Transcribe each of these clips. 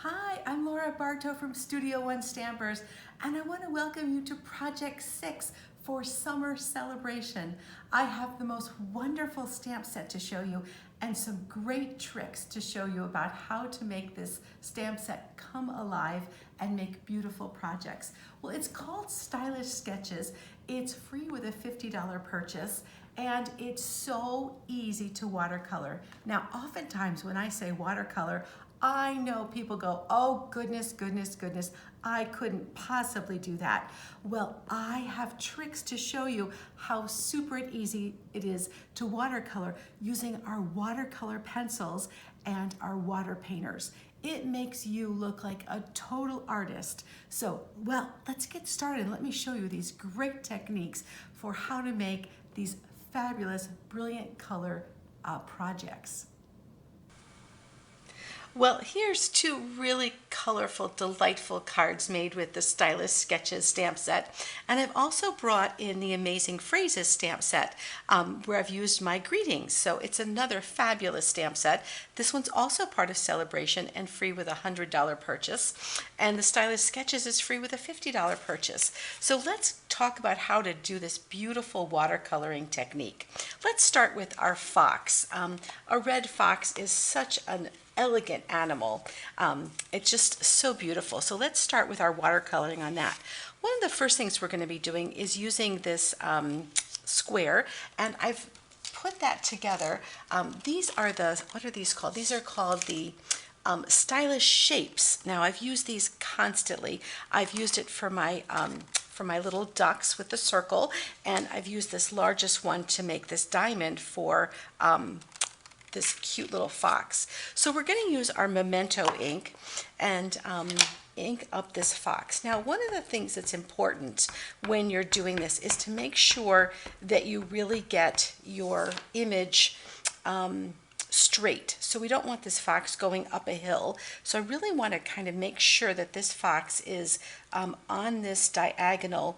Hi, I'm Laura Bartow from Studio One Stampers, and I want to welcome you to Project 6 for Summer Celebration. I have the most wonderful stamp set to show you and some great tricks to show you about how to make this stamp set come alive and make beautiful projects. Well, it's called Stylish Sketches. It's free with a $50 purchase, and it's so easy to watercolor. Now, oftentimes when I say watercolor, I know people go, oh goodness, goodness, goodness, I couldn't possibly do that. Well, I have tricks to show you how super easy it is to watercolor using our watercolor pencils and our water painters. It makes you look like a total artist. So, well, let's get started. Let me show you these great techniques for how to make these fabulous, brilliant color projects. Well, here's two really colorful, delightful cards made with the Stylish Sketches stamp set. And I've also brought in the Amazing Phrases stamp set where I've used my greetings. So it's another fabulous stamp set. This one's also part of Celebration and free with a $100 purchase. And the Stylish Sketches is free with a $50 purchase. So let's talk about how to do this beautiful watercoloring technique. Let's start with our fox. A red fox is such an elegant animal. It's just so beautiful. So let's start with our watercoloring on that. One of the first things we're going to be doing is using this square, and I've put that together. These are what are these called? These are called the stylish shapes. Now I've used these constantly. I've used it for my little ducks with the circle, and I've used this largest one to make this diamond for this cute little fox. So we're going to use our Memento ink and ink up this fox. Now, one of the things that's important when you're doing this is to make sure that you really get your image straight. So we don't want this fox going up a hill. So I really want to kind of make sure that this fox is on this diagonal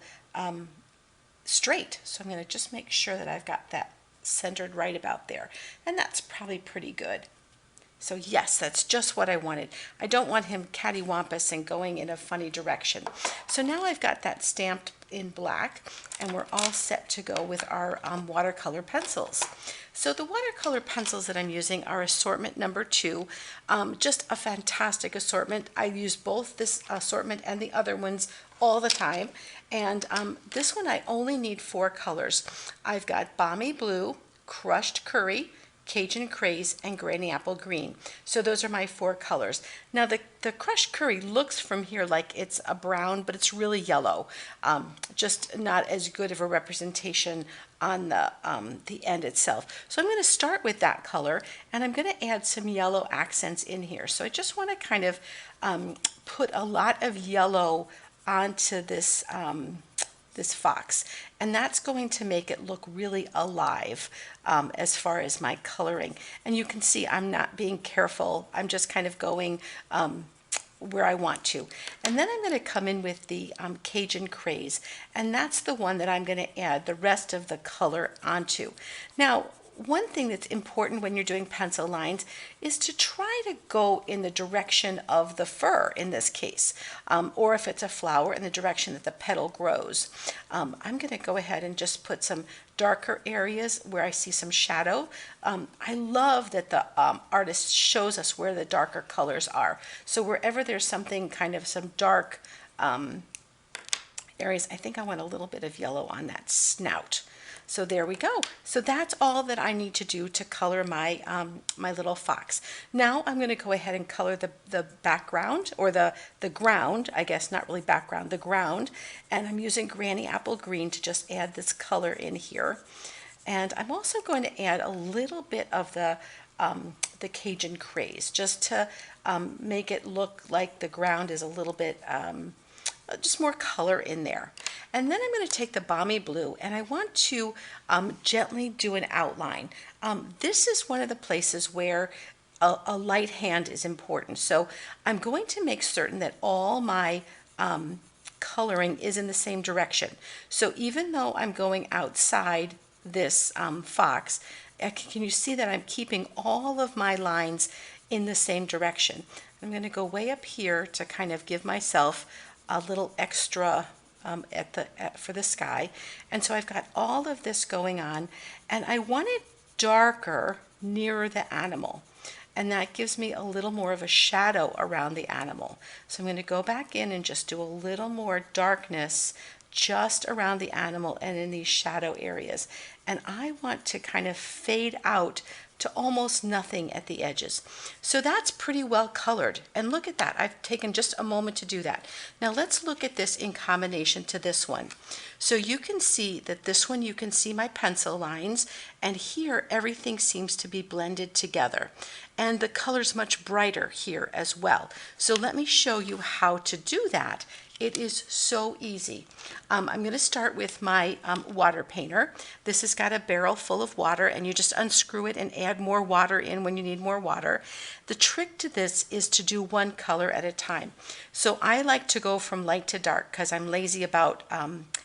straight. So I'm going to just make sure that I've got that centered right about there, and that's probably pretty good. So yes, that's just what I wanted. I don't want him cattywampus and going in a funny direction. So now I've got that stamped in black, and we're all set to go with our watercolor pencils. So the watercolor pencils that I'm using are assortment number 2, just a fantastic assortment. I use both this assortment and the other ones all the time, and this one I only need 4 colors. I've got Balmy Blue, Crushed Curry, Cajun Craze, and Granny Apple Green. So those are my 4 colors. Now the crushed curry looks from here like it's a brown, but it's really yellow. Just not as good of a representation on the end itself. So I'm going to start with that color, and I'm going to add some yellow accents in here. So I just want to kind of put a lot of yellow onto this this fox, and that's going to make it look really alive as far as my coloring. And you can see I'm not being careful. I'm just kind of going where I want to. And then I'm going to come in with the Cajun Craze, and that's the one that I'm going to add the rest of the color onto. Now, one thing that's important when you're doing pencil lines is to try to go in the direction of the fur in this case, or if it's a flower, in the direction that the petal grows. I'm going to go ahead and just put some darker areas where I see some shadow. I love that the artist shows us where the darker colors are. So wherever there's something kind of some dark areas, I think I want a little bit of yellow on that snout. So there we go. So that's all that I need to do to color my my little fox. Now I'm going to go ahead and color the background, or the ground, I guess, not really background, the ground. And I'm using Granny Apple Green to just add this color in here. And I'm also going to add a little bit of the Cajun Craze, just to make it look like the ground is a little bit just more color in there. And then I'm going to take the Balmy Blue, and I want to gently do an outline. This is one of the places where a light hand is important. So I'm going to make certain that all my coloring is in the same direction. So even though I'm going outside this fox, can you see that I'm keeping all of my lines in the same direction. I'm going to go way up here to kind of give myself a little extra for the sky. And so I've got all of this going on, and I want it darker nearer the animal. And that gives me a little more of a shadow around the animal. So I'm going to go back in and just do a little more darkness just around the animal and in these shadow areas. And I want to kind of fade out to almost nothing at the edges. So that's pretty well colored. And look at that. I've taken just a moment to do that. Now let's look at this in combination to this one. So you can see that this one, you can see my pencil lines, and here everything seems to be blended together. And the color's much brighter here as well. So let me show you how to do that. It is so easy. I'm going to start with my water painter. This has got a barrel full of water, and you just unscrew it and add more water in when you need more water. The trick to this is to do one color at a time. So I like to go from light to dark because I'm lazy about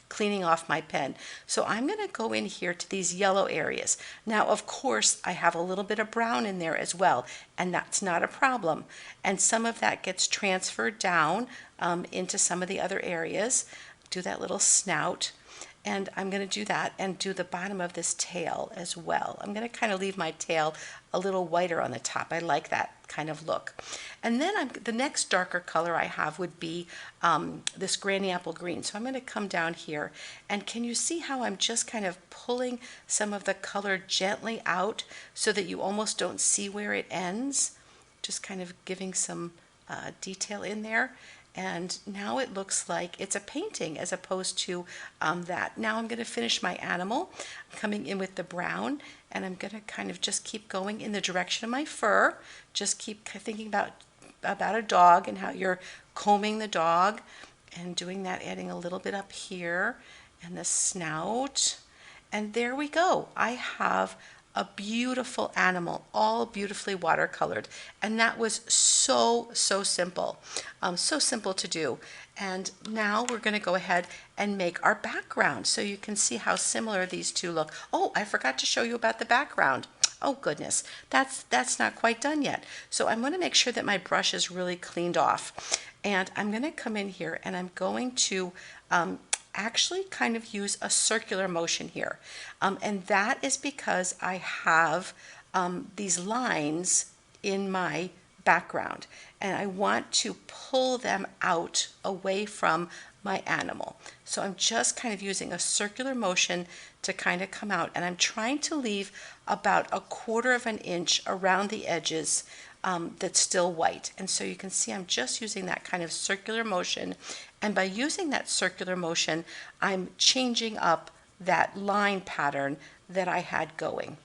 cleaning off my pen. So I'm going to go in here to these yellow areas. Now, of course, I have a little bit of brown in there as well, and that's not a problem. And some of that gets transferred down into some of the other areas. Do that little snout, and I'm going to do that and do the bottom of this tail as well. I'm going to kind of leave my tail a little whiter on the top. I like that kind of look. And then the next darker color I have would be this granny apple green. So I'm going to come down here, and can you see how I'm just kind of pulling some of the color gently out so that you almost don't see where it ends? Just kind of giving some detail in there. And now it looks like it's a painting as opposed to that. Now I'm going to finish my animal. I'm coming in with the brown, and I'm going to kind of just keep going in the direction of my fur. Just keep thinking about a dog and how you're combing the dog and doing that, adding a little bit up here and the snout. And there we go. I have a beautiful animal, all beautifully watercolored. And that was so simple. So simple to do. And now we're going to go ahead and make our background so you can see how similar these two look. Oh, I forgot to show you about the background. Oh goodness, that's not quite done yet. So I'm going to make sure that my brush is really cleaned off. And I'm going to come in here, and I'm going to actually kind of use a circular motion here. And that is because I have these lines in my background, and I want to pull them out away from my animal. So I'm just kind of using a circular motion to kind of come out, and I'm trying to leave about 1/4 of an inch around the edges that's still white. And so you can see I'm just using that kind of circular motion, and by using that circular motion, I'm changing up that line pattern that I had going.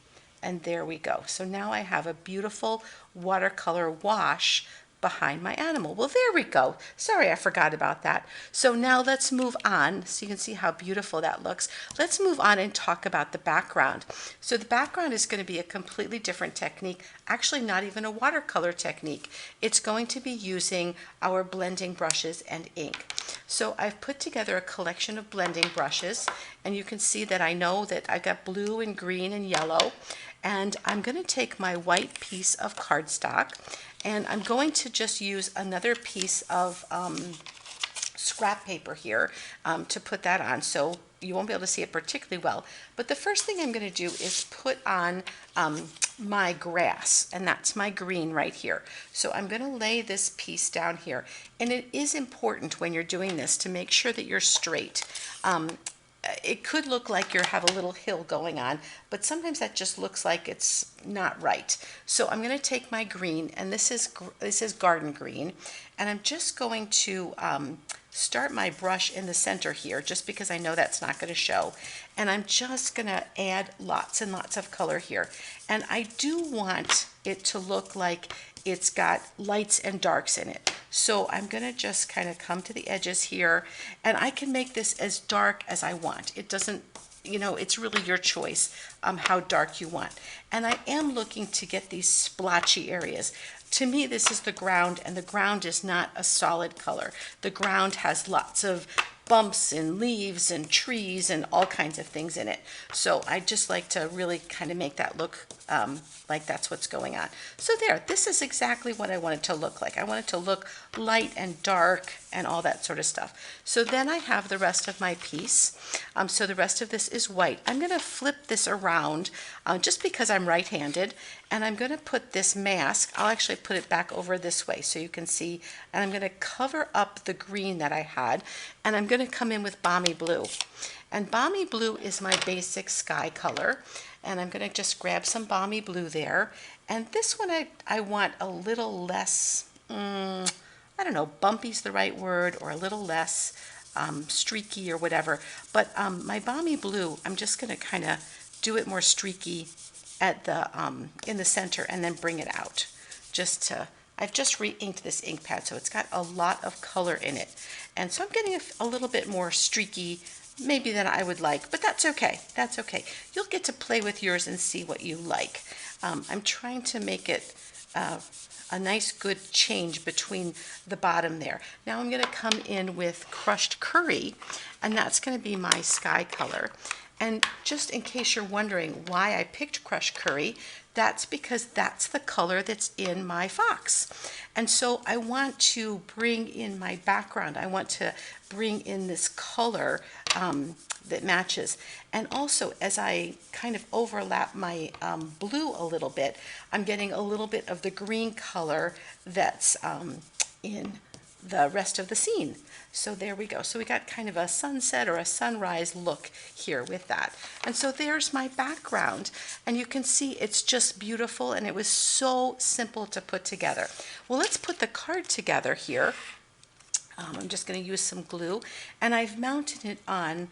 And there we go. So now I have a beautiful watercolor wash behind my animal. Well, there we go. Sorry, I forgot about that. So now let's move on so you can see how beautiful that looks. Let's move on and talk about the background. So the background is going to be a completely different technique, actually not even a watercolor technique. It's going to be using our blending brushes and ink. So I've put together a collection of blending brushes, and you can see that I know that I've got blue and green and yellow. And I'm going to take my white piece of cardstock, and I'm going to just use another piece of scrap paper here to put that on, so you won't be able to see it particularly well. But the first thing I'm going to do is put on my grass, and that's my green right here. So I'm going to lay this piece down here, and it is important when you're doing this to make sure that you're straight. It could look like you have a little hill going on, but sometimes that just looks like it's not right. So I'm going to take my green, and this is garden green, and I'm just going to start my brush in the center here, just because I know that's not going to show. And I'm just going to add lots and lots of color here. And I do want it to look like it's got lights and darks in it. So I'm going to just kind of come to the edges here, and I can make this as dark as I want. It doesn't, it's really your choice how dark you want. And I am looking to get these splotchy areas. To me, this is the ground, and the ground is not a solid color. The ground has lots of bumps and leaves and trees and all kinds of things in it. So I just like to really kind of make that look like that's what's going on. So there, this is exactly what I want it to look like. I want it to look light and dark and all that sort of stuff. So then I have the rest of my piece. So the rest of this is white. I'm going to flip this around just because I'm right-handed, and I'm going to put this mask, I'll actually put it back over this way so you can see, and I'm going to cover up the green that I had, and I'm going to come in with Balmy Blue. And Balmy Blue is my basic sky color, and I'm going to just grab some Balmy Blue there. And this one I want a little less, I don't know, bumpy's the right word, or a little less streaky or whatever. But my Balmy Blue, I'm just going to kind of do it more streaky at the in the center and then bring it out. I've just re-inked this ink pad, so it's got a lot of color in it. And so I'm getting a little bit more streaky maybe than I would like, but that's okay. That's okay. You'll get to play with yours and see what you like. I'm trying to make it a nice good change between the bottom there. Now I'm going to come in with Crushed Curry, and that's going to be my sky color. And just in case you're wondering why I picked Crushed Curry, that's because that's the color that's in my fox. And so I want to bring in my background. I want to bring in this color that matches. And also, as I kind of overlap my blue a little bit, I'm getting a little bit of the green color that's in the rest of the scene. So there we go. So we got kind of a sunset or a sunrise look here with that. And so there's my background. And you can see it's just beautiful, and it was so simple to put together. Well, let's put the card together here. I'm just going to use some glue, and I've mounted it on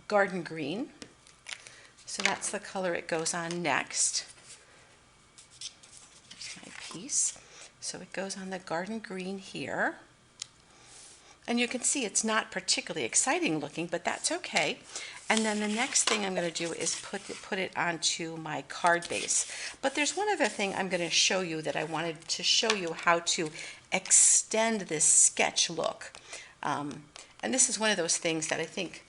Garden Green. So that's the color it goes on next. There's my piece. So it goes on the Garden Green here. And you can see it's not particularly exciting looking, but that's okay. And then the next thing I'm going to do is put it onto my card base. But there's one other thing I'm going to show you that I wanted to show you how to extend this sketch look. And this is one of those things that I think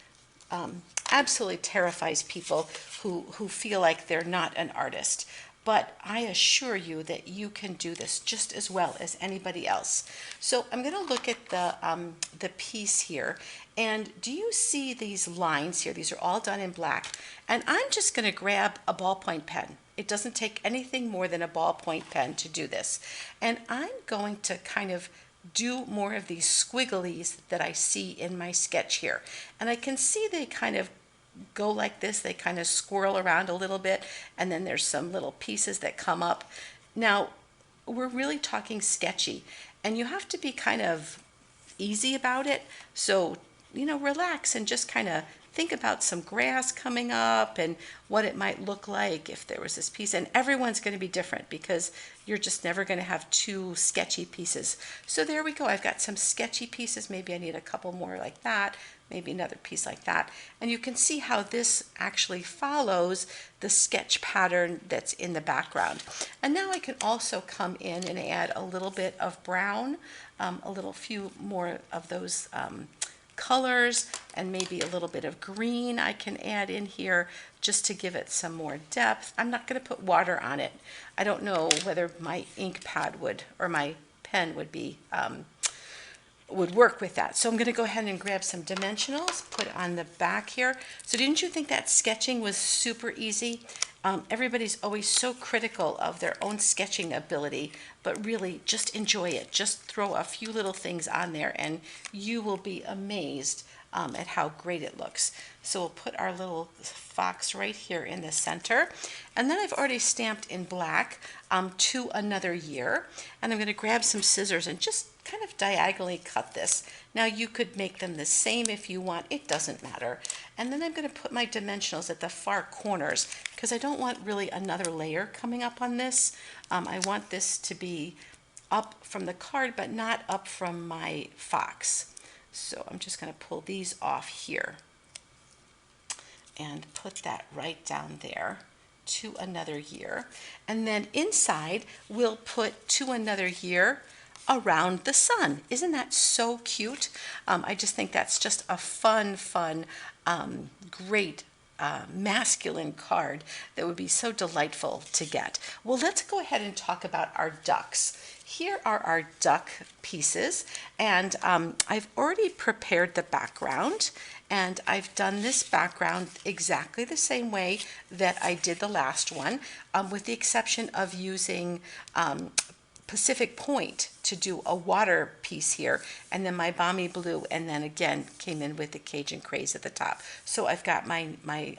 absolutely terrifies people who feel like they're not an artist. But I assure you that you can do this just as well as anybody else. So I'm going to look at the piece here, and do you see these lines here? These are all done in black, and I'm just going to grab a ballpoint pen. It doesn't take anything more than a ballpoint pen to do this, and I'm going to kind of do more of these squigglies that I see in my sketch here, and I can see they kind of go like this. They kind of swirl around a little bit, and then there's some little pieces that come up. Now, we're really talking sketchy, and you have to be kind of easy about it. So, you know, relax and just kind of think about some grass coming up and what it might look like if there was this piece. And everyone's going to be different because you're just never going to have two sketchy pieces. So there we go. I've got some sketchy pieces. Maybe I need a couple more like that. Maybe another piece like that. And you can see how this actually follows the sketch pattern that's in the background. And now I can also come in and add a little bit of brown, a few more of those colors, and maybe a little bit of green I can add in here just to give it some more depth. I'm not going to put water on it. I don't know whether my ink pad would, or my pen would be would work with that. So I'm going to go ahead and grab some dimensionals, put it on the back here. So didn't you think that sketching was super easy? Everybody's always so critical of their own sketching ability, but really just enjoy it. Just throw a few little things on there and you will be amazed at how great it looks. So we'll put our little fox right here in the center. And then I've already stamped in black To Another Year. And I'm going to grab some scissors and just kind of diagonally cut this. Now you could make them the same if you want, it doesn't matter. And then I'm going to put my dimensionals at the far corners because I don't want really another layer coming up on this. I want this to be up from the card but not up from my fox. So I'm just going to pull these off here and put that right down there. To Another Year. And then inside we'll put To Another Year around the sun. Isn't that so cute? I just think that's just a fun, great masculine card that would be so delightful to get. Well, let's go ahead and talk about our ducks. Here are our duck pieces, and I've already prepared the background, and I've done this background exactly the same way that I did the last one, with the exception of using Pacific Point to do a water piece here, and then my balmy blue, and then again came in with the Cajun craze at the top. So I've got my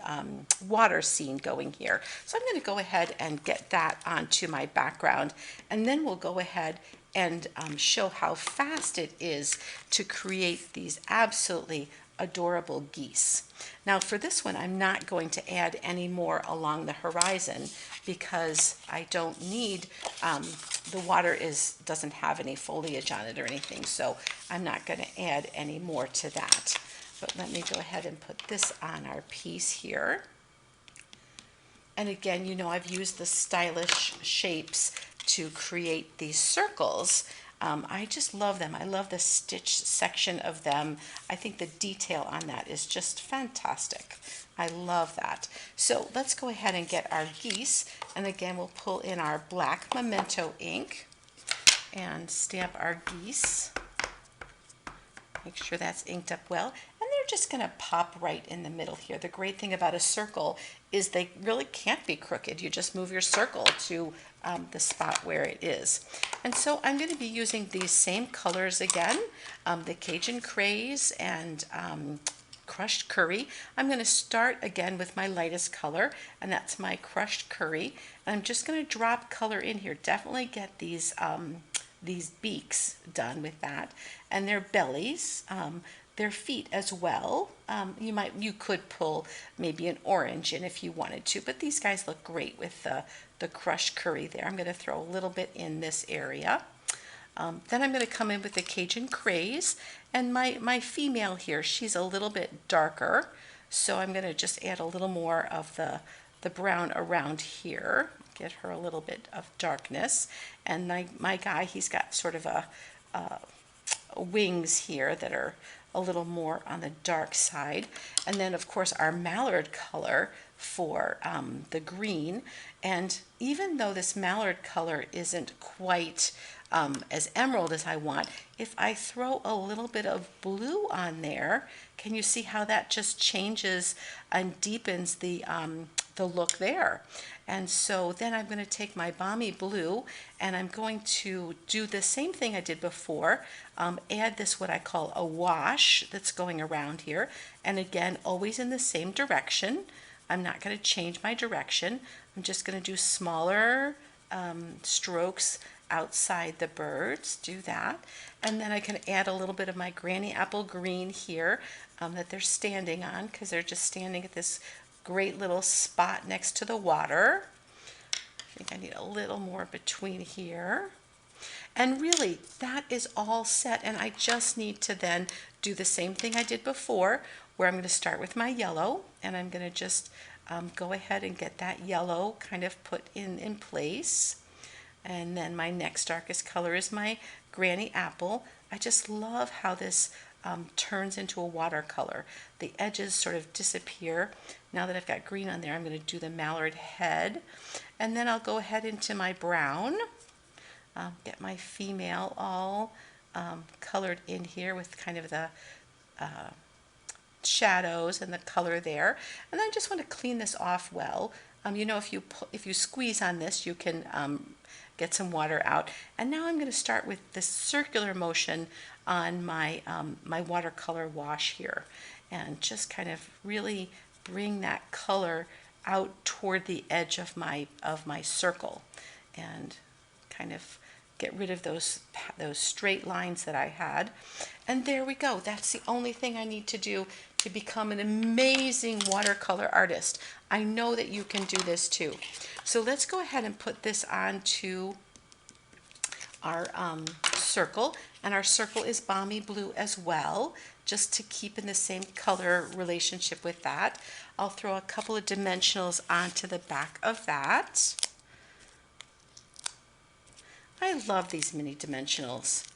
water scene going here. So I'm going to go ahead and get that onto my background, and then we'll go ahead and show how fast it is to create these absolutely adorable geese. Now for this one, I'm not going to add any more along the horizon because I don't need, the water doesn't have any foliage on it or anything, so I'm not going to add any more to that. But let me go ahead and put this on our piece here. And again, you know, I've used the stylish shapes to create these circles. I just love them. I love the stitch section of them. I think the detail on that is just fantastic. I love that. So let's go ahead and get our geese. And again, we'll pull in our black Memento ink and stamp our geese. Make sure that's inked up well. And they're just going to pop right in the middle here. The great thing about a circle is they really can't be crooked. You just move your circle to the spot where it is. And so I'm going to be using these same colors again, the Cajun Craze and Crushed Curry. I'm going to start again with my lightest color, and that's my Crushed Curry. And I'm just going to drop color in here. Definitely get these beaks done with that, and their bellies, their feet as well. You could pull maybe an orange in if you wanted to, but these guys look great with the Crushed Curry there. I'm going to throw a little bit in this area. Then I'm going to come in with the Cajun Craze, and my female here, she's a little bit darker, so I'm going to just add a little more of the brown around here, get her a little bit of darkness. And my guy, he's got sort of a wings here that are a little more on the dark side. And then of course our mallard color for the green. And even though this mallard color isn't quite as emerald as I want, if I throw a little bit of blue on there, can you see how that just changes and deepens the look there? And so then I'm going to take my balmy blue, and I'm going to do the same thing I did before, add this what I call a wash that's going around here, and again always in the same direction. I'm not going to change my direction. I'm just going to do smaller strokes outside the birds, do that, and then I can add a little bit of my Granny Apple Green here that they're standing on, because they're just standing at this great little spot next to the water. I think I need a little more between here. And really, that is all set, and I just need to then do the same thing I did before, where I'm going to start with my yellow, and I'm going to just go ahead and get that yellow kind of put in place. And then my next darkest color is my Granny Apple. I just love how this turns into a watercolor. The edges sort of disappear. Now that I've got green on there, I'm going to do the mallard head. And then I'll go ahead into my brown. Get my female all colored in here with kind of the shadows and the color there. And I just want to clean this off well. You know, if you squeeze on this, you can get some water out. And now I'm going to start with this circular motion on my my watercolor wash here, and just kind of really bring that color out toward the edge of my circle, and kind of get rid of those straight lines that I had. And there we go. That's the only thing I need to do to become an amazing watercolor artist. I know that you can do this too. So let's go ahead and put this onto our circle, and our circle is balmy blue as well, just to keep in the same color relationship with that. I'll throw a couple of dimensionals onto the back of that. I love these mini dimensionals.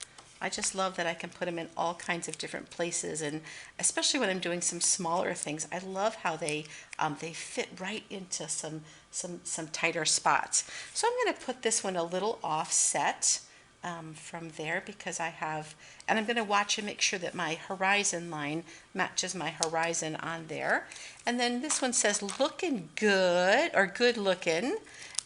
I just love that I can put them in all kinds of different places, and especially when I'm doing some smaller things, I love how they fit right into some tighter spots. So I'm going to put this one a little offset from there because I have, and I'm going to watch and make sure that my horizon line matches my horizon on there. And then this one says looking good, or good looking.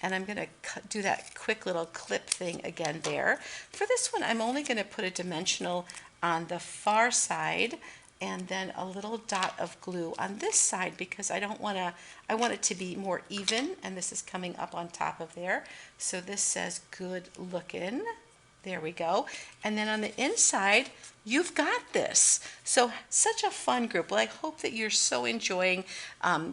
And I'm going to do that quick little clip thing again there. For this one, I'm only going to put a dimensional on the far side and then a little dot of glue on this side because I want it to be more even, and this is coming up on top of there. So this says good looking. There we go. And then on the inside, you've got this. So such a fun group. Well, I hope that you're so enjoying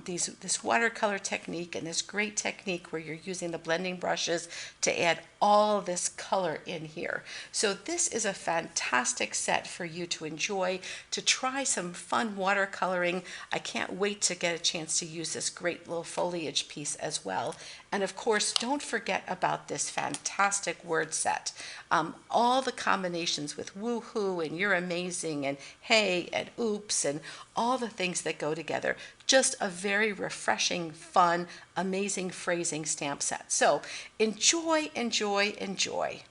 this watercolor technique and this great technique where you're using the blending brushes to add all this color in here. So this is a fantastic set for you to enjoy, to try some fun watercoloring. I can't wait to get a chance to use this great little foliage piece as well. And of course, don't forget about this fantastic word set. All the combinations with woohoo and you're amazing and hey and oops and all the things that go together. Just a very refreshing, fun, amazing phrasing stamp set. So enjoy, enjoy, enjoy.